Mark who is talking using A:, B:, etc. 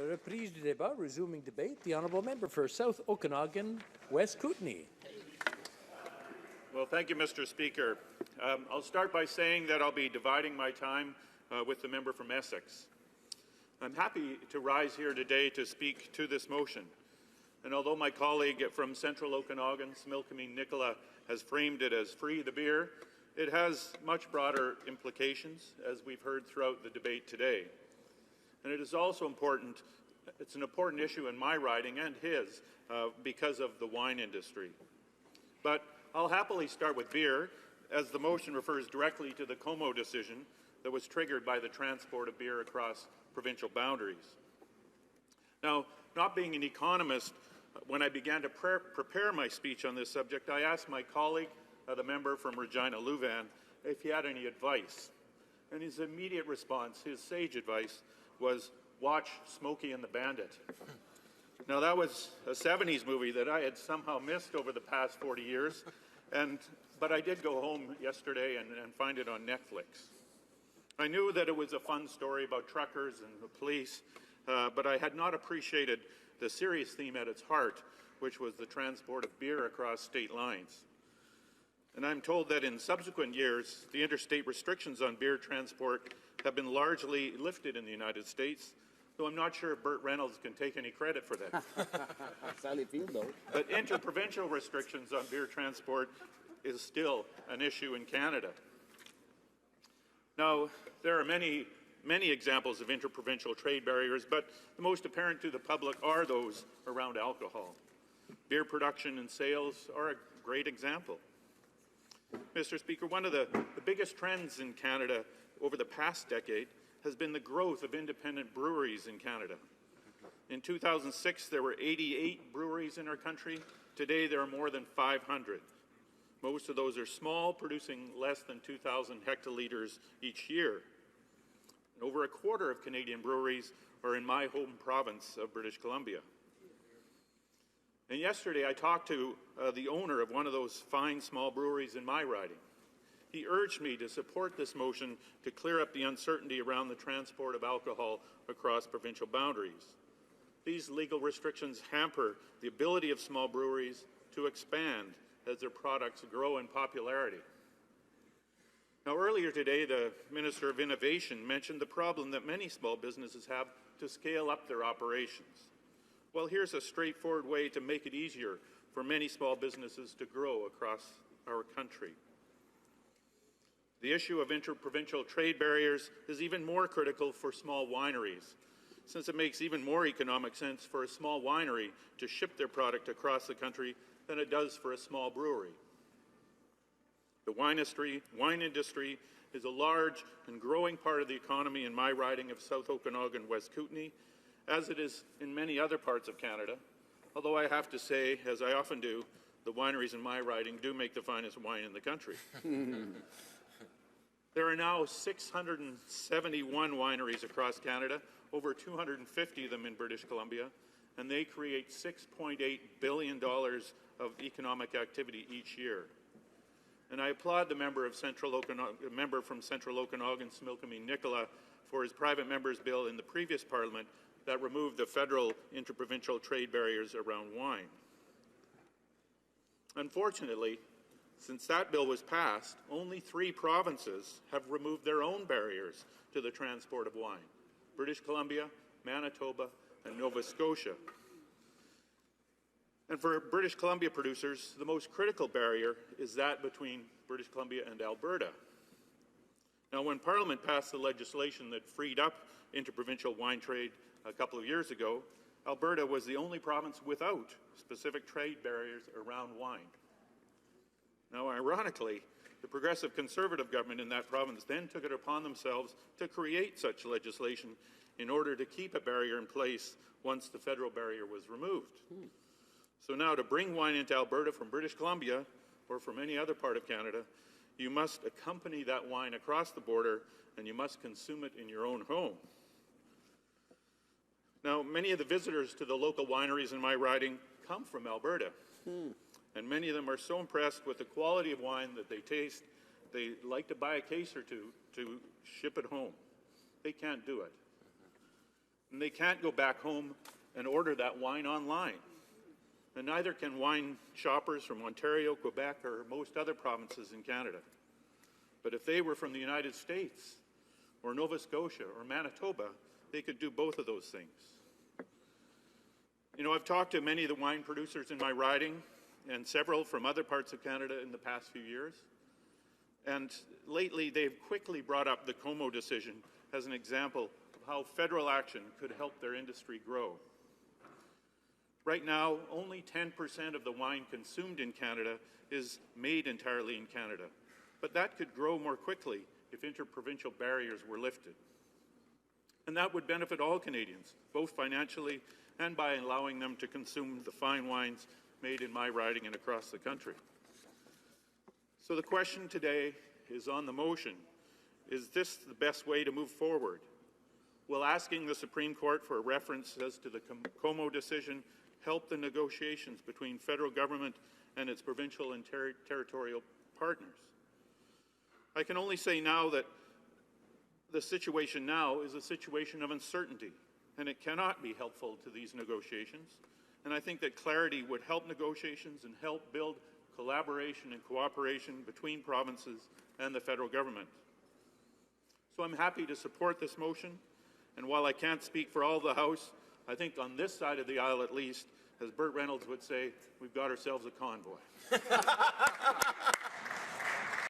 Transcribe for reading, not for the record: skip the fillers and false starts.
A: Reprise du débat, resuming debate. The honourable member for South Okanagan, West Kootenay.
B: Well, thank you, Mr. Speaker. I'll start by saying that I'll be dividing my time with the member from Essex. I'm happy to rise here today to speak to this motion. And although my colleague from Central Okanagan, Smilkameen Nicola, has framed it as free the beer, it has much broader implications, as we've heard throughout the debate today. And it is also important, it's an important issue in my riding and his because of the wine industry. But I'll happily start with beer, as the motion refers directly to the Como decision that was triggered by the transport of beer across provincial boundaries. Now, not being an economist, when I began to prepare my speech on this subject, I asked my colleague, the member from Regina Louvain, if he had any advice. And his immediate response, his sage advice, was watch Smokey and the Bandit. Now, that was a 70s movie that I had somehow missed over the past 40 years, but I did go home yesterday and find it on Netflix. I knew that it was a fun story about truckers and the police, but I had not appreciated the serious theme at its heart, which was the transport of beer across state lines. And I'm told that in subsequent years, the interstate restrictions on beer transport have been largely lifted in the United States, though I'm not sure Burt Reynolds can take any credit for that.
C: Sally Field, though.
B: But interprovincial restrictions on beer transport is still an issue in Canada. Now, there are many examples of interprovincial trade barriers, but the most apparent to the public are those around alcohol. Beer production and sales are a great example. Mr. Speaker, one of the biggest trends in Canada over the past decade has been the growth of independent breweries in Canada. In 2006, there were 88 breweries in our country. Today, there are more than 500. Most of those are small, producing less than 2,000 hectolitres each year. And over a quarter of Canadian breweries are in my home province of British Columbia. And yesterday, I talked to the owner of one of those fine small breweries in my riding. He urged me to support this motion to clear up the uncertainty around the transport of alcohol across provincial boundaries. These legal restrictions hamper the ability of small breweries to expand as their products grow in popularity. Now, earlier today, the Minister of Innovation mentioned the problem that many small businesses have to scale up their operations. Well, here's a straightforward way to make it easier for many small businesses to grow across our country. The issue of interprovincial trade barriers is even more critical for small wineries, since it makes even more economic sense for a small winery to ship their product across the country than it does for a small brewery. The wine industry is a large and growing part of the economy in my riding of South Okanagan, West Kootenay, as it is in many other parts of Canada, although I have to say, as I often do, the wineries in my riding do make the finest wine in the country. There are now 671 wineries across Canada, over 250 of them in British Columbia, and they create $6.8 billion of economic activity each year. And I applaud the member from Central Okanagan, Smilkameen Nicola, for his private member's bill in the previous Parliament that removed the federal interprovincial trade barriers around wine. Unfortunately, since that bill was passed, only 3 provinces have removed their own barriers to the transport of wine: British Columbia, Manitoba, and Nova Scotia. And for British Columbia producers, the most critical barrier is that between British Columbia and Alberta. Now, when Parliament passed the legislation that freed up interprovincial wine trade a couple of years ago, Alberta was the only province without specific trade barriers around wine. Now, ironically, the Progressive Conservative government in that province then took it upon themselves to create such legislation in order to keep a barrier in place once the federal barrier was removed. So now, to bring wine into Alberta from British Columbia or from any other part of Canada, you must accompany that wine across the border and you must consume it in your own home. Now, many of the visitors to the local wineries in my riding come from Alberta. And many of them are so impressed with the quality of wine that they taste, they like to buy a case or two to ship it home. They can't do it. And they can't go back home and order that wine online. And neither can wine shoppers from Ontario, Quebec, or most other provinces in Canada. But if they were from the United States, or Nova Scotia, or Manitoba, they could do both of those things. You know, I've talked to many of the wine producers in my riding, and several from other parts of Canada in the past few years. And lately, they've quickly brought up the Como decision as an example of how federal action could help their industry grow. Right now, only 10% of the wine consumed in Canada is made entirely in Canada, but that could grow more quickly if interprovincial barriers were lifted. And that would benefit all Canadians, both financially and by allowing them to consume the fine wines made in my riding and across the country. So the question today is on the motion. Is this the best way to move forward? Will asking the Supreme Court for a reference as to the Como decision help the negotiations between federal government and its provincial and territorial partners? I can only say now that the situation now is a situation of uncertainty, and it cannot be helpful to these negotiations. And I think that clarity would help negotiations and help build collaboration and cooperation between provinces and the federal government. So I'm happy to support this motion, and while I can't speak for all of the House, I think on this side of the aisle at least, as Burt Reynolds would say, we've got ourselves a convoy.